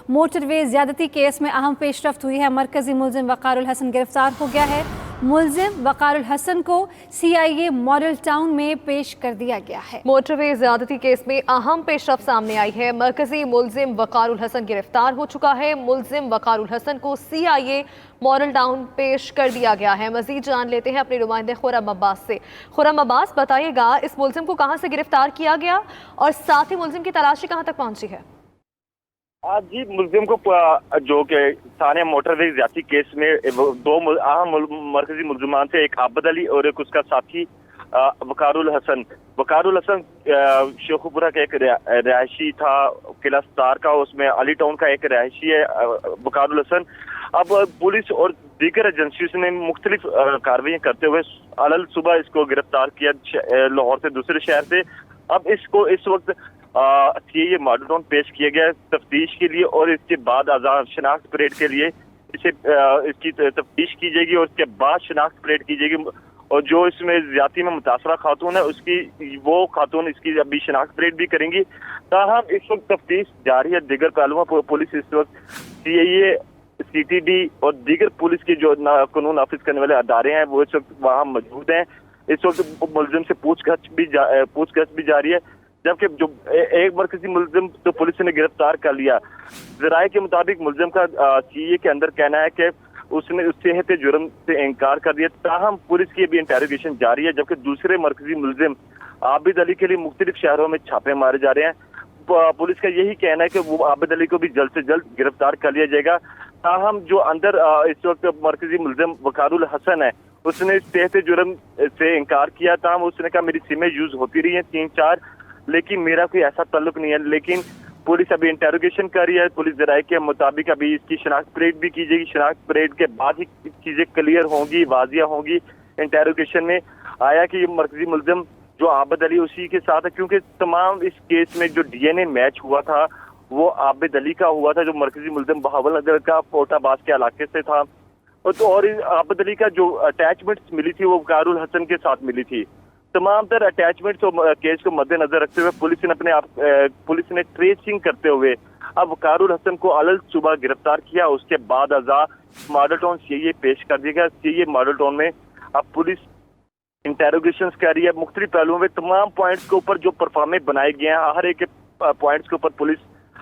Motorway ज्यादती case में अहम पेशरफ्त हुई है। मरकजी मुलजिम वक़ारुल हसन गिरफ्तार हो गया है। मुलजिम वक़ारुल हसन को CIA मॉडल टाउन में पेश कर दिया गया है। मोटरवे ज्यादती केस में अहम पेशरफ्त सामने आई है। मरकजी मुलजिम वक़ारुल हसन गिरफ्तार हो चुका है। मुलजिम वक़ारुल हसन को CIA मॉडल टाउन पेश कर दिया गया है। मजीद जान लेते हैं अपने नुमाइंदे खुर्रम अब्बास से। खुर्रम अब्बास, बताइएगा इस मुलजिम को कहां से गिरफ्तार किया गया और साथ ही मुलजिम की तलाशी कहां तक पहुंची है? आज जी मुलजिम को जो कि थाने मोटरवे ज्यादती केस में दो अहम मरकजी मुलजिमान थे, एक आबद अली और एक उसका साथी वक़ारुल हसन। वक़ारुल हसन शेखुपुरा का एक रिहायशी था, किला स्टार का, उसमें अली टाउन का एक रिहायशी है वक़ारुल हसन। अब पुलिस और दीगर एजेंसियों ने मुख्तलिफ कार्रवाइयाँ करते हुए अलल सुबह इसको गिरफ्तार किया लाहौर से, दूसरे शहर से। अब इसको इस वक्त ये मॉडल टाउन पेश किया गया तफ्तीश के लिए और इसके बाद आज़ाद शनाख्त परेड के लिए इसकी तफ्तीश की जाएगी और इसके बाद शनाख्त परेड की जाएगी। और जो इसमें ज्यादती में मुतासरा खातून है उसकी वो खातून इसकी अभी शनाख्त परेड भी करेंगी। ताहम इस वक्त तफ्तीश जारी है। दीगर पहलुओं पर पुलिस इस वक्त CIA, CTD और दीगर पुलिस के जो कानून नाफिज करने वाले अदारे हैं वो इस वक्त वहाँ मौजूद हैं। इस वक्त मुलजिम से पूछगछ भी जारी है, जबकि जो एक मरकजी मुलजिम तो पुलिस ने गिरफ्तार कर लिया। ज़राए के मुताबिक मुलजिम का CIA के अंदर कहना है कि उसने सेहत जुर्म से इनकार कर दिया। ताहम पुलिस की अभी इंटेरोगेशन जारी है, जबकि दूसरे मरकजी मुलजिम आबिद अली के लिए मुख्तलिफ शहरों में छापे मारे जा रहे हैं। पुलिस का यही कहना है कि वो आबिद अली को भी जल्द से जल्द गिरफ्तार कर लिया जाएगा। ताहम जो अंदर इस वक्त मरकजी मुलजिम वक़ारुल हसन है उसने सेहत जुर्म से इनकार किया। ताहम उसने कहा मेरी सिमें यूज होती रही हैं 3-4, लेकिन मेरा कोई ऐसा ताल्लुक नहीं है। लेकिन पुलिस अभी इंटेरोगेशन कर रही है। पुलिस ज़राए के मुताबिक अभी इसकी शनाख्त परेड भी की जाएगी। शनाख्त परेड के बाद ही चीज़ें क्लियर होंगी, वाजिया होंगी। इंटेरोगेशन में आया कि ये मरकजी मुलजिम जो आबिद अली उसी के साथ है, क्योंकि तमाम इस केस में जो DNA मैच हुआ था वो आबिद अली का हुआ था, जो मरकजी मुलजिम बहावल नगर का फोटाबाज के इलाके से था। और आबिद अली का जो अटैचमेंट्स मिली थी वो वक़ारुल हसन के साथ मिली थी। तमाम तर अटैचमेंट्स और केस को मद्देनजर रखते हुए पुलिस ने ट्रेसिंग करते हुए अब वक़ारुल हसन को अलल सुबह गिरफ्तार किया। उसके बाद आज़ाद मॉडल टाउन CIA पेश कर दिया गया। CIA मॉडल टाउन में अब पुलिस इंटेरोगेशन कर रही है। मुख्तलिफ पहलुओं में तमाम पॉइंट्स के ऊपर जो परफॉर्मे बनाए गए हैं, हर एक पॉइंट्स के ऊपर पुलिस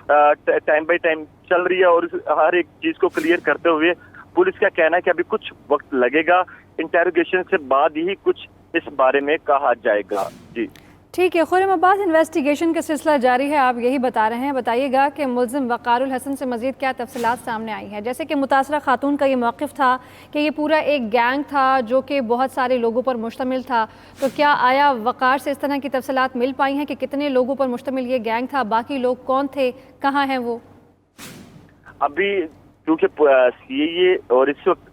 टाइम बाई टाइम चल रही है और हर एक चीज को क्लियर करते हुए पुलिस का कहना है कि अभी कुछ वक्त लगेगा, इंटेरोगेशन से बाद ही कुछ इस बारे में कहा जाएगा। जी ठीक है खुर्रम अब्बास, इन्वेस्टिगेशन का सिलसिला जारी है, आप यही बता रहे हैं। बताइएगा कि मुलजिम वक़ारुल हसन से मज़ीद क्या तफसीलात सामने आई हैं। जैसे कि मुतासरा खातून का ये मौक़िफ़ था कि ये पूरा एक गैंग था जो कि बहुत सारे लोगों पर मुश्तमिल था, तो क्या आया वक़ार से इस तरह की तफसीलात मिल पाई हैं कि कितने लोगों पर मुश्तमिल ये गैंग था, बाकी लोग कौन थे, कहाँ हैं वो? अभी क्योंकि CIA और इस वक्त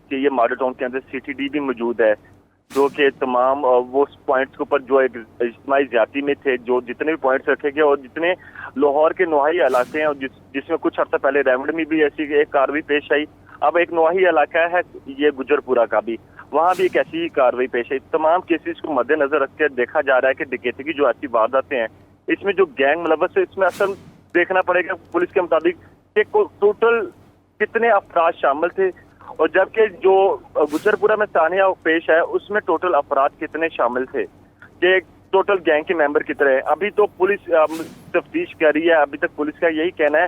CIA मॉडल टाउन के अंदर CTD भी मौजूद है, जो कि तमाम वो पॉइंट्स के ऊपर जो एक इज्तिमाई ज़्यादती में थे, जो जितने भी पॉइंट्स रखे गए और जितने लाहौर के नवाही इलाके हैं और जिसमें कुछ अर्सा पहले रेवंड में भी ऐसी एक कार्रवाई पेश आई। अब एक नवाही इलाका है ये गुजरपुरा का भी, वहाँ भी एक ऐसी ही कार्रवाई पेश आई। तमाम केसेस को मद्देनजर रख कर देखा जा रहा है कि डकैती की जो ऐसी वारदातें हैं इसमें जो गैंग मुलव्वस है इसमें असल देखना पड़ेगा पुलिस के मुताबिक कि टोटल कितने अफराद शामिल थे, और जबकि जो गुजरपुरा में तानिया पेश है उसमें टोटल अफराद कितने शामिल थे, कि टोटल गैंग के मेंबर कितने हैं। अभी तो पुलिस तफ्तीश कर रही है। अभी तक पुलिस का यही कहना है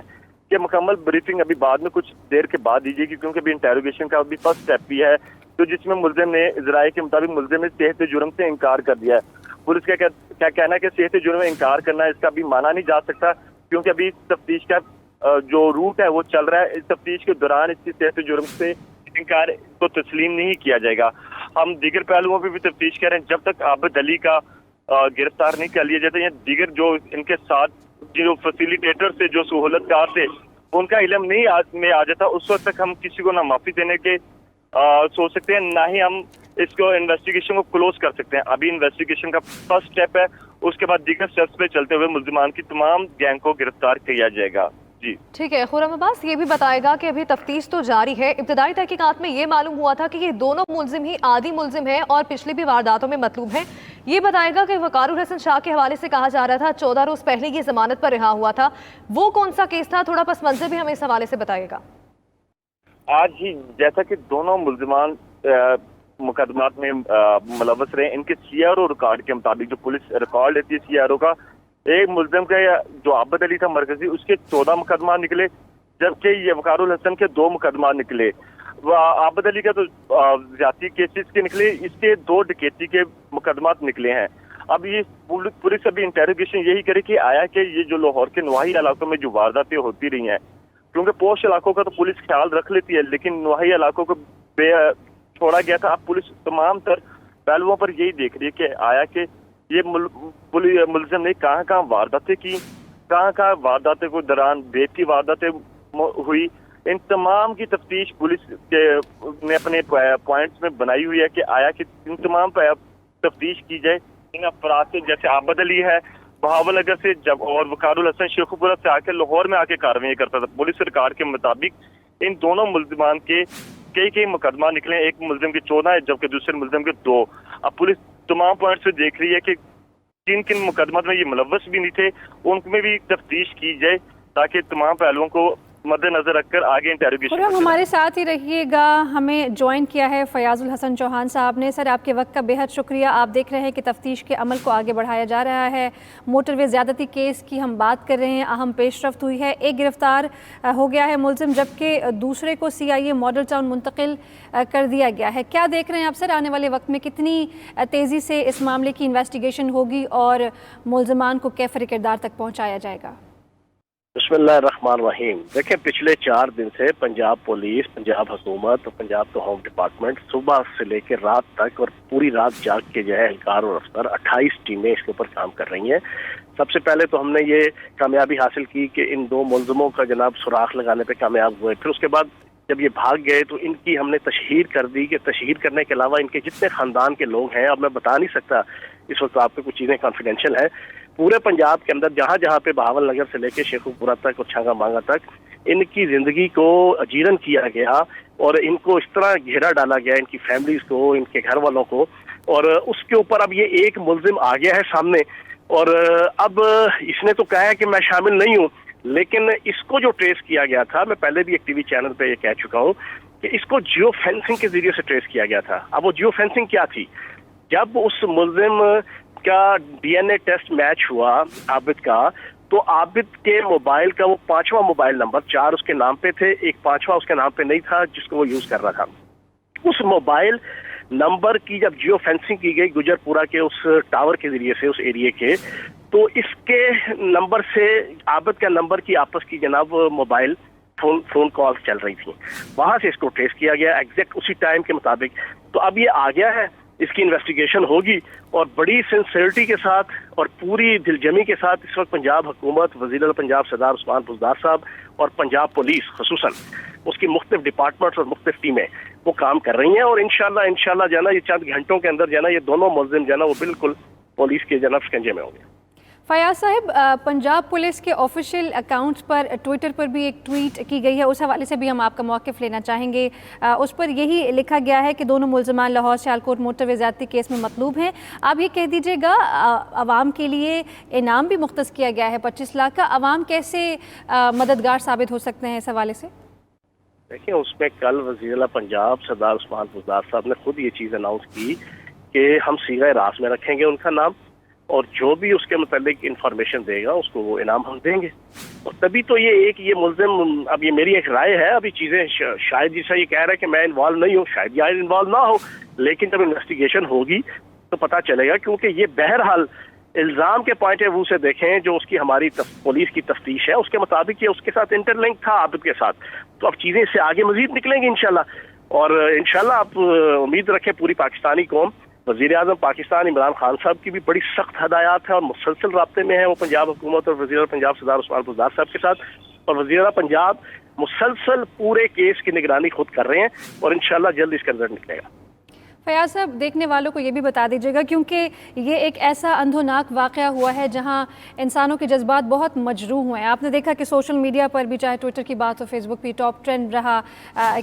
कि मुकम्मल ब्रीफिंग अभी बाद में कुछ देर के बाद दीजिएगी, क्योंकि अभी इंटेरोगेशन का अभी फर्स्ट स्टेप भी है, तो जिसमें मुलजिम ने ज़राए के मुताबिक मुलजिम ने सेहत जुर्म से इनकार कर दिया है। पुलिस का क्या कहना है कि सेहत जुर्म में इनकार करना इसका भी माना नहीं जा सकता, क्योंकि अभी तफ्तीश का जो रूट है वो चल रहा है। इस तफ्तीश के दौरान इसकी सेहत जुर्म से इनकार को तस्लीम नहीं किया जाएगा। हम दीगर पहलुओं पर भी तफ्तीश कर रहे हैं। जब तक आबिद अली का गिरफ्तार नहीं कर लिया जाता या दीगर जो इनके साथ जो फैसिलिटेटर से जो सहूलतकार थे उनका इल्म नहीं में आ जाता, उस वक्त तक हम किसी को ना माफी देने के सोच सकते हैं, ना ही हम इसको इन्वेस्टिगेशन को क्लोज कर सकते हैं। अभी इन्वेस्टिगेशन का फर्स्ट स्टेप है, उसके बाद दीगर स्टेप्स पे चलते हुए मुल्जिमान की तमाम गैंग को गिरफ्तार किया जाएगा। जी ठीक है खुर्रम अब्बास, ये भी बताएगा कि अभी तफ्तीश तो जारी है। इब्तदाई तहकीकात में ये मालूम हुआ था कि ये दोनों मुलजिम ही आदि मुलजिम हैं और पिछली भी वारदातों में मतलूब हैं। ये बताएगा कि वकारुल हसन शाह के हवाले से कहा जा रहा था 14 रोज पहले ये जमानत पर रिहा हुआ था, वो कौन सा केस था? थोड़ा पस मंजर भी हमें इस हवाले से बताइएगा। आज ही जैसा कि दोनों मुलजिमान मुकदमात में मुलव्वस रहे, इनके सीआरओ रिकॉर्ड के मुताबिक, जो पुलिस रिकॉर्ड लेती है सीआरओ का, एक मुलजिम का जो आबद अली था मरकजी, उसके 14 मुकदमा निकले, जबकि ये वकारुल हसन के 2 मुकदमा निकले। आबद अली का तो ज्यादती केसेस के निकले, इसके 2 डकैती के मुकदमात निकले हैं। अब ये पुलिस अभी इंटेरोगेशन यही करे कि आया कि ये जो लाहौर के नवाही इलाकों में जो वारदातें होती रही हैं, क्योंकि पोश इलाकों का तो पुलिस ख्याल रख लेती है, लेकिन नवाही इलाकों को छोड़ा गया था। अब पुलिस तमाम तर पहलुओं पर यही देख रही है कि आया कि ये मुलजिम ने कहाँ कहाँ वारदातें की, कहाँ कहाँ वारदातें को दौरान रेप की वारदातें हुई। इन तमाम की तफ्तीश पुलिस के ने अपने पॉइंट्स में बनाई हुई है कि आया कि इन तमाम तफ्तीश की जाए। इन अफराद से जैसे आबद अली है बहावल नगर से, जब और वकारुल हसन शेखुपुरा से आके लाहौर में आके कार्रवाई करता था। पुलिस सरकार के मुताबिक इन दोनों मुलजिमान के कई मुकदमा निकले, एक मुलजिम के 14 है जबकि दूसरे मुलजिम के 2। अब पुलिस तमाम पॉइंट से देख रही है कि किन किन मुकदमा में ये मुलव्वस भी नहीं थे, उनमें भी तफ्तीश की जाए ताकि तमाम पहलुओं को मद्देनजर रखकर आगे इंटेरोगेशन। हमारे साथ ही रहिएगा। हमें ज्वाइन किया है फयाजुल हसन चौहान साहब ने। सर, आपके वक्त का बेहद शुक्रिया। आप देख रहे हैं कि तफ्तीश के अमल को आगे बढ़ाया जा रहा है। मोटरवे ज़्यादती केस की हम बात कर रहे हैं, अहम पेशरफ्त हुई है। एक गिरफ्तार हो गया है मुलजिम, जबकि दूसरे को CIA मॉडल टाउन मुंतकिल कर दिया गया है। क्या देख रहे हैं आप सर, आने वाले वक्त में कितनी तेज़ी से इस मामले की इन्वेस्टिगेशन होगी और मुलजमान को कैफर किरदार तक पहुँचाया जाएगा? बिस्मिल्लाहिर्रहमानिर्रहीम। देखें, पिछले 4 दिन से पंजाब पुलिस, पंजाब हुकूमत और पंजाब तो होम डिपार्टमेंट सुबह से लेकर रात तक और पूरी रात जाग के जो है एहलकार और अफसर 28 टीमें इसके ऊपर काम कर रही हैं। सबसे पहले तो हमने ये कामयाबी हासिल की कि इन 2 मुलजिमों का जनाब सुराख लगाने पे कामयाब हुए। फिर उसके बाद जब ये भाग गए तो इनकी हमने तशहीर कर दी कि तशहीर करने के अलावा इनके जितने खानदान के लोग हैं, अब मैं बता नहीं सकता इस वक्त आपको, कुछ चीज़ें कॉन्फिडेंशियल है, पूरे पंजाब के अंदर जहाँ जहाँ पे बहावल नगर से लेके शेखुपुरा तक और छांगा मांगा तक इनकी जिंदगी को अजीरन किया गया और इनको इस तरह घेरा डाला गया, इनकी फैमिलीज को, इनके घर वालों को। और उसके ऊपर अब ये एक मुलजिम आ गया है सामने और अब इसने तो कहा है कि मैं शामिल नहीं हूँ, लेकिन इसको जो ट्रेस किया गया था, मैं पहले भी एक टीवी चैनल पे ये कह चुका हूँ कि इसको जियो फेंसिंग के जरिए से ट्रेस किया गया था। अब वो जियो फेंसिंग क्या थी? जब उस मुलजिम का DNA टेस्ट मैच हुआ आबिद का, तो आबिद के मोबाइल का वो 5वां मोबाइल नंबर, 4 उसके नाम पे थे, एक 5वां उसके नाम पे नहीं था जिसको वो यूज कर रहा था। उस मोबाइल नंबर की जब जियो फेंसिंग की गई गुजरपुरा के उस टावर के जरिए से, उस एरिया के, तो इसके नंबर से आबिद का नंबर की आपस की जनाब मोबाइल फोन कॉल चल रही थी, वहां से इसको ट्रेस किया गया एग्जैक्ट उसी टाइम के मुताबिक। तो अब ये आ गया है, इसकी इन्वेस्टिगेशन होगी और बड़ी सिंसियरिटी के साथ और पूरी दिलजमी के साथ इस वक्त पंजाब हुकूमत, वज़ीर पंजाब सरदार उस्मान बुज़दार साहब और पंजाब पुलिस खुसूसन उसकी मुख्तलिफ डिपार्टमेंट्स और मुख्तलिफ टीमें वो काम कर रही हैं। और इंशाल्लाह जाना ये चंद घंटों के अंदर जाना ये दोनों मुलजिम जाना वो बिल्कुल पुलिस के जनाब शिकंजे में होंगे। फयाज साहब, पंजाब पुलिस के ऑफिशियल अकाउंट्स पर ट्विटर पर भी एक ट्वीट की गई है, उस हवाले से भी हम आपका मौक़िफ़ लेना चाहेंगे। उस पर यही लिखा गया है कि दोनों मुलजमान लाहौर सियालकोट मोटरवे ज़्यादती केस में मतलूब हैं। आप ये कह दीजिएगा, आवाम के लिए इनाम भी मुख्तस किया गया है 25 लाख का, आवाम कैसे मददगार साबित हो सकते हैं इस हवाले से? देखिए, उसमें कल वज़ीर पंजाब सरदार उस्मान बुज़दार साहब ने खुद ये चीज़ अनाउंस की कि हम सीगा रास में रखेंगे उनका नाम और जो भी उसके मुतालिक इंफॉर्मेशन देगा उसको वो इनाम हम देंगे। और तभी तो ये मुलजिम, अब ये मेरी एक राय है, अभी चीज़ें शायद जैसा ये कह रहा है कि मैं इन्वॉल्व नहीं हूँ, शायद यार इन्वॉल्व ना हो, लेकिन जब इन्वेस्टिगेशन होगी तो पता चलेगा। क्योंकि ये बहरहाल इल्ज़ाम के पॉइंट ऑफ व्यू से देखें, जो उसकी हमारी पुलिस की तफ्तीश है उसके मुताबिक ये उसके साथ इंटरलिंक था आबिद के साथ। तो अब चीज़ें इससे आगे मजीद निकलेंगी इंशाल्लाह। और इंशाल्लाह आप उम्मीद रखें, पूरी पाकिस्तानी कौम, वज़ीर आज़म पाकिस्तान इमरान खान साहब की भी बड़ी सख्त हदायत है और मुसलसल राब्ते में है वो पंजाब हुकूमत और वज़ीर पंजाब सरदार उस्मान बुज़दार साहब के साथ। और वज़ीर पंजाब मुसलसल पूरे केस की निगरानी खुद कर रहे हैं और इंशाल्लाह जल्द इसका रिजल्ट निकलेगा। फयाज साहब, देखने वालों को ये भी बता दीजिएगा, क्योंकि ये एक ऐसा अंधोनाक वाक़या हुआ है जहां इंसानों के जज्बात बहुत मजरूह हुए हैं। आपने देखा कि सोशल मीडिया पर भी, चाहे ट्विटर की बात हो, फेसबुक पे टॉप ट्रेंड रहा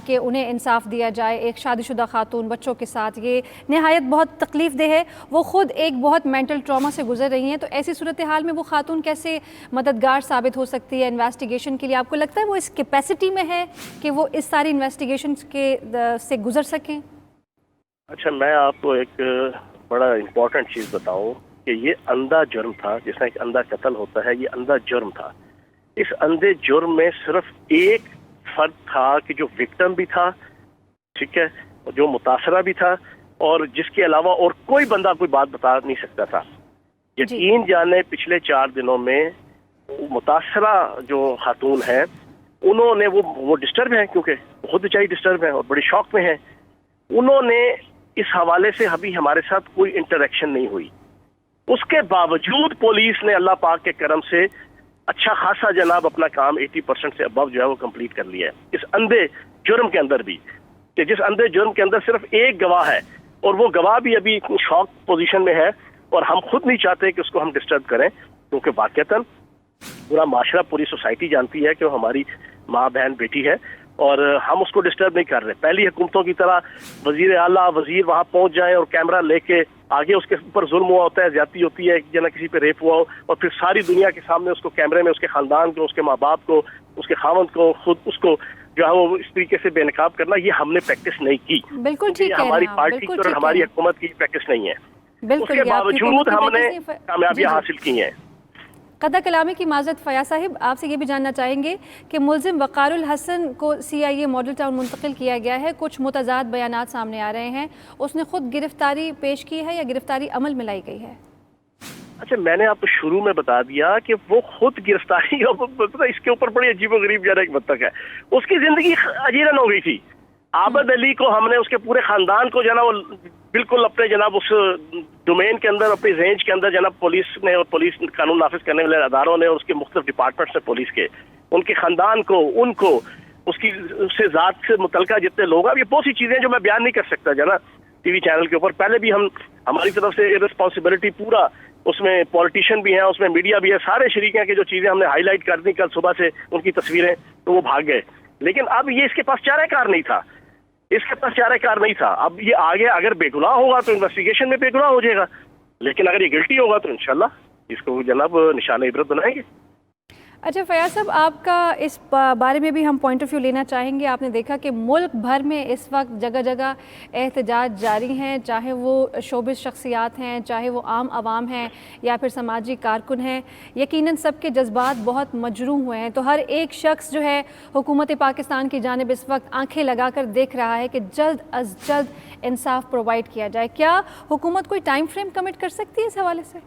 कि उन्हें इंसाफ दिया जाए। एक शादीशुदा खातून बच्चों के साथ, ये नहायत बहुत तकलीफ देह है। वो ख़ुद एक बहुत मेंटल ट्रॉमा से गुजर रही हैं, तो ऐसी सूरत हाल में वो खातून कैसे मददगार साबित हो सकती है इन्वेस्टिगेशन के लिए? आपको लगता है वो इस कैपेसिटी में है कि वो इस सारी इन्वेस्टिगेशन से गुजर सकें? अच्छा, मैं आपको एक बड़ा इम्पोर्टेंट चीज़ बताऊं कि ये अंधा जुर्म था, जिसमें एक अंधा कत्ल होता है, ये अंधा जुर्म था। इस अंधे जुर्म में सिर्फ एक फर्द था कि जो विक्टिम भी था, ठीक है, जो मुतासरा भी था, और जिसके अलावा और कोई बंदा कोई बात बता नहीं सकता था। यकीन जाने पिछले 4 दिनों में मुतासरा जो खातून है, उन्होंने वो डिस्टर्ब है, क्योंकि खुद बेचारी डिस्टर्ब है और बड़ी शौक में है। उन्होंने इस हवाले से अभी हमारे साथ कोई इंटरेक्शन नहीं हुई। उसके बावजूद पुलिस ने अल्लाह पाक के करम से अच्छा खासा जनाब अपना काम 80% से अबव जो है वो कंप्लीट कर लिया है, इस अंधे जुर्म के अंदर भी। कि जिस अंधे जुर्म के अंदर सिर्फ एक गवाह है, और वो गवाह भी अभी शॉक पोजीशन में है, और हम खुद नहीं चाहते कि उसको हम डिस्टर्ब करें, क्योंकि वाकईतन पूरा माशरा, पूरी सोसाइटी जानती है कि वो हमारी माँ बहन बेटी है, और हम उसको डिस्टर्ब नहीं कर रहे। पहली हुकूमतों की तरह वजीर आला, वजीर वहाँ पहुँच जाए और कैमरा लेके आगे उसके ऊपर जुल्म हुआ होता है, ज्यादती होती है, जना किसी पे रेप हुआ हो, और फिर सारी दुनिया के सामने उसको कैमरे में उसके खानदान को, उसके माँ बाप को, उसके खावंद को, खुद उसको जो है वो इस तरीके से बेनकाब करना, ये हमने प्रैक्टिस नहीं की। बिल्कुल ठीक है, हमारी पार्टी की और हमारी हुकूमत की प्रैक्टिस नहीं है। उसके बावजूद हमने कामयाबियां हासिल की हैं। कदा कलामी की माजरत फयाज साहिब, आपसे ये भी जानना चाहेंगे कि मुल्जिम वक़ारुल हसन को CIA मॉडल टाउन मुंतकिल किया गया है। कुछ मुतज़ाद बयानात सामने आ रहे हैं। उसने खुद गिरफ्तारी पेश की है या गिरफ्तारी अमल में लाई गई है? अच्छा, मैंने आपको शुरू में बता दिया कि वो खुद गिरफ्तारी, इसके ऊपर बड़ी अजीबोगरीब जरा एक बतख है। उसकी जिंदगी अजीरन हो गई थी। आबद अली को हमने, उसके पूरे खानदान को जना वो बिल्कुल अपने जनाब उस डोमेन के अंदर, अपनी रेंज के अंदर जनाब पुलिस ने और पुलिस कानून नाफिज करने वाले अदारों ने और उसके मुख्तलिफ डिपार्टमेंट से पुलिस के, उनके खानदान को, उनको, उसकी उससे जात से मुतलका जितने लोग, अब ये बहुत सी चीजें जो मैं बयान नहीं कर सकता जना टीवी चैनल के ऊपर। पहले भी हम, हमारी तरफ से रिस्पॉन्सिबिलिटी पूरा, उसमें पॉलिटिशियन भी हैं, उसमें मीडिया भी है, सारे शरीक हैं कि जो चीजें हमने हाईलाइट कर दी कल सुबह से, उनकी तस्वीरें, तो वो भाग गए। लेकिन अब ये इसके पास चाराकार नहीं था, इसके पास चाराकार नहीं था। अब ये आगे अगर बेगुनाह होगा तो इन्वेस्टिगेशन में बेगुनाह हो जाएगा, लेकिन अगर ये गिल्टी होगा तो इंशाल्लाह इसको जनाब निशान इबरत बनाएंगे। अच्छा फयाज साहब, आपका इस बारे में भी हम पॉइंट ऑफ व्यू लेना चाहेंगे। आपने देखा कि मुल्क भर में इस वक्त जगह जगह एहतजाज जारी हैं, चाहे वो शोबिस शख्सियात हैं, चाहे वो आम आवाम हैं, या फिर समाजी कारकुन हैं। यकीनन सबके जज्बात बहुत मजरूह हुए हैं। तो हर एक शख्स जो है हुकूमत पाकिस्तान की जानिब इस वक्त आंखें लगा कर देख रहा है कि जल्द अज जल्द इंसाफ प्रोवाइड किया जाए। क्या हुकूमत कोई टाइम फ्रेम कमिट कर सकती है इस हवाले से?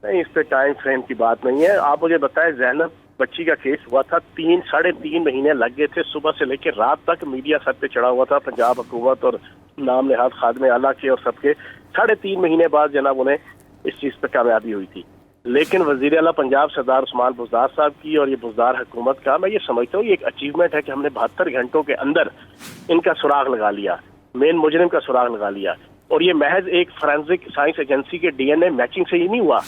नहीं, इस पर टाइम फ्रेम की बात नहीं है। आप मुझे बताएं, ज़ैनब बच्ची का केस हुआ था, 3-3.5 महीने लग गए थे, सुबह से लेकर रात तक मीडिया सर पे चढ़ा हुआ था, पंजाब हुकूमत और नाम नहाद खादमे आला के और सबके। 3.5 महीने बाद जनाब उन्हें इस चीज़ पर कामयाबी हुई थी। लेकिन वज़ीर आला पंजाब सरदार उस्मान बुज़दार साहब की और ये बुज़दार हुकूमत का, मैं ये समझता हूँ ये एक अचीवमेंट है कि हमने 72 घंटों के अंदर इनका सुराग लगा लिया, मेन मुजरिम का सुराग लगा लिया। और ये महज एक फॉरेंसिक साइंस एजेंसी के DNA मैचिंग से ही नहीं हुआ,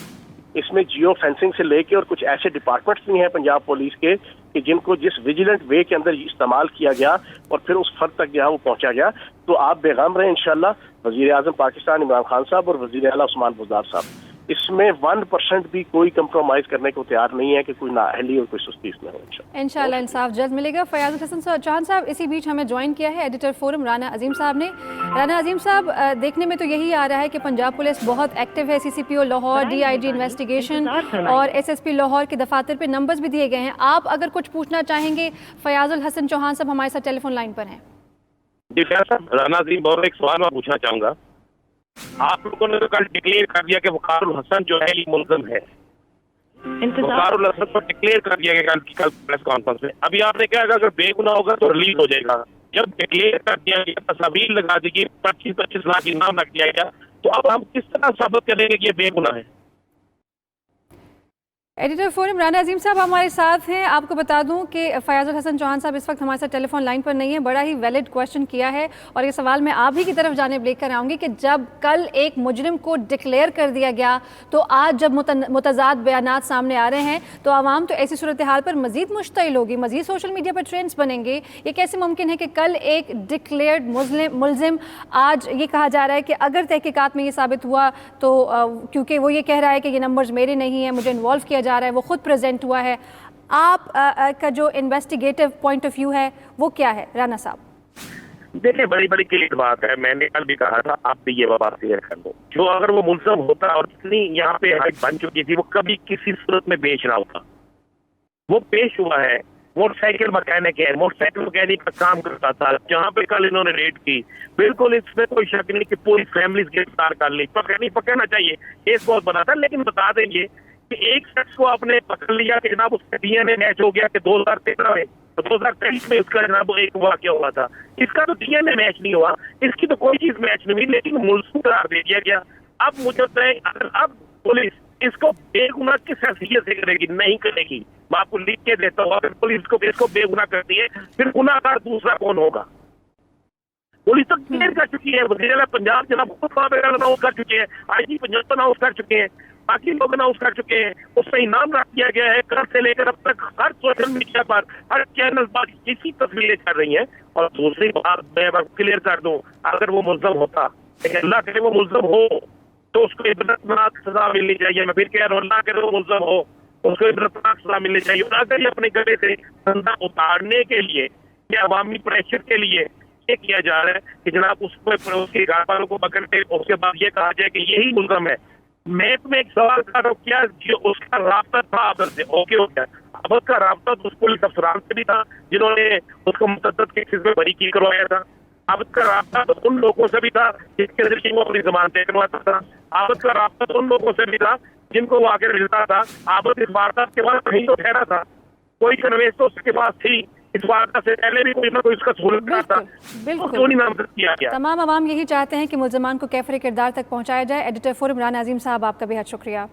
इसमें जियो फेंसिंग से लेके और कुछ ऐसे डिपार्टमेंट्स भी हैं पंजाब पुलिस के कि जिनको जिस विजिलेंट वे के अंदर इस्तेमाल किया गया और फिर उस फर्द तक जहाँ वो पहुंचा गया। तो आप बेगम रहे इंशाल्लाह, वजीर आजम पाकिस्तान इमरान खान साहब और वजीर आला उस्मान बुज़दार साहब इसमें 1% भी कोई कंप्रोमाइज करने को तैयार नहीं है कि कोई नाअहली और कोई सुस्ती इसमें हो। इंशाल्लाह इंसाफ जल्द मिलेगा। फयाज हसन चौहान साहब इसी बीच हमें ज्वाइन किया है एडिटर फोरम राना अजीम साहब ने। राना अजीम साहब, देखने में तो यही आ रहा है कि पंजाब पुलिस बहुत एक्टिव है। CCPO लाहौर, DIG इन्वेस्टिगेशन और SSP लाहौर के दफातर पे नंबर्स भी दिए गए हैं। आप अगर कुछ पूछना चाहेंगे, फयाजुल हसन चौहान साहब हमारे साथ टेलीफोन लाइन पर हैं। जी साहब, राना अजीम, और एक सवाल मैं पूछना चाहूँगा। आप लोगों ने तो कल डिक्लेयर कर दिया कि वक़ारुल हसन जो है ये मुल्ज़िम है, वक़ारुल हसन को डिक्लेयर कर दिया गया कल प्रेस कॉन्फ्रेंस में। अभी आपने कहा अगर बेगुनाह होगा तो रिलीज हो जाएगा। जब डिक्लेयर कर दिया गया, तस्वीर लगा दी गई, 25-25 लाख इनाम रख दिया गया, तो अब हम किस तरह साबित करेंगे कि ये बेगुनाह है? एडिटर फोरम राना अजीम साहब हमारे साथ हैं। आपको बता दूं कि फयाजुल हसन चौहान साहब इस वक्त हमारे साथ टेलीफोन लाइन पर नहीं है। बड़ा ही वैलिड क्वेश्चन किया है और ये सवाल मैं आप ही की तरफ जाने लेकर आऊँगी कि जब कल एक मुजरिम को डिक्लेयर कर दिया गया तो आज जब मुतज़ाद बयानात सामने आ रहे हैं तो आवाम तो ऐसी सूरत हाल पर मज़ीद मुश्तइल होगी, मज़ीद सोशल मीडिया पर ट्रेंड्स बनेंगे। ये कैसे मुमकिन है कि कल एक डिक्लेयर्ड मुल्ज़िम आज ये कहा जा रहा है कि अगर तहकीकात में ये साबित हुआ तो क्योंकि वो ये कह रहा है कि ये नंबर्स मेरे नहीं हैं, मुझे इन्वॉल्व किया जा रहा है, वो खुद प्रेजेंट हुआ है। आप का जो इन्वेस्टिगेटिव पॉइंट ऑफ व्यू है वो क्या है राना साहब? देखिए, बड़ी बड़ी क्लियर बात है। मैंने कल भी कहा था, आप भी ये बात क्लियर कर दो, जो अगर वो मुल्ज़म होता और इतनी यहाँ पे हाइट बन चुकी थी, वो कभी किसी सूरत में पेश ना होता। वो पेश हुआ है, मोटरसाइकिल मैकेनिक है, मोटरसाइकिल मैकेनिक का काम करता था। जहाँ पे कल इन्होंने रेड की, बिल्कुल इसमें कोई शक नहीं कि पूरी फैमिली गिरफ्तार कर ली। पकड़ना चाहिए, केस बहुत बना था, लेकिन बता देंगे कि एक शख्स को आपने पकड़ लिया कि जनाब उसका डीएनए मैच हो गया कि 2013 में, तो 2023 में उसका जनाब एक वाक़या हुआ था। इसका तो डीएनए मैच नहीं हुआ, इसकी तो कोई चीज मैच नहीं हुई, लेकिन मुल्ज़िम करार दे दिया गया। अब मुझे अब पुलिस इसको बेगुनाह किस हैसियत से करेगी? नहीं करेगी। मैं आपको लिख के देता हूँ, अगर पुलिस को इसको बेगुनाह करती है, फिर गुनाहगार दूसरा कौन होगा? पुलिस तो क्लियर कर चुकी है, वज़ीर-ए-आला पंजाब जनाब खुद वहाँ पे अनाउंस कर चुके हैं, आईजी पंजाब अनाउंस कर चुके हैं, बाकी लोग अनाउंस कर चुके हैं। उसमें इनाम रख दिया गया है। कल से लेकर अब तक हर सोशल मीडिया पर, हर चैनल पर इसी तस्वीरें चल रही हैं। और दूसरी बात मैं क्लियर कर दूं, अगर वो मुल्ज़म होता, अल्लाह करे वो मुल्ज़म हो, तो उसको इबरतनाक सजा मिलनी चाहिए। मैं फिर कह रहा हूँ, अल्लाह करे वो मुल्ज़म हो, उसको इबरतनाक सजा मिलनी चाहिए। और अगर ये अपने गले से धंधा उतारने के लिए या अवामी प्रेशर के लिए ये किया जा रहा है कि जनाब उसको उसके घर वालों को पकड़ के उसके बाद ये कहा जाए कि यही मुल्ज़म है। मैं तुम्हें एक सवाल कर रहा हूँ, क्या जो उसका राब्ता था आबद से? ओके हो गया, आबद का राब्ता तो उस पुलिस अफसरान से भी था जिन्होंने उसको मुतअद्दिद केसेस में बरी की करवाया था। आबद का राब्ता तो उन लोगों से भी था जिसके जरिए वो अपनी जमानत तय करवाता था। आबद का राब्ता तो उन लोगों से भी था जिनको वो आकर मिलता था। आबद इस वारदात के बाद कहीं तो ठहरा था, कोई कन्वेंस तो उसके पास थी। इस वारदात से पहले भी कोई ना कोई उसका सहूलत करता, बिल्कुल नामजद किया गया। तमाम आवाम यही चाहते हैं कि मुल्ज़मान को कैफरे किरदार तक पहुंचाया जाए। एडिटर फोरम राना अजीम साहब, आपका बेहद शुक्रिया।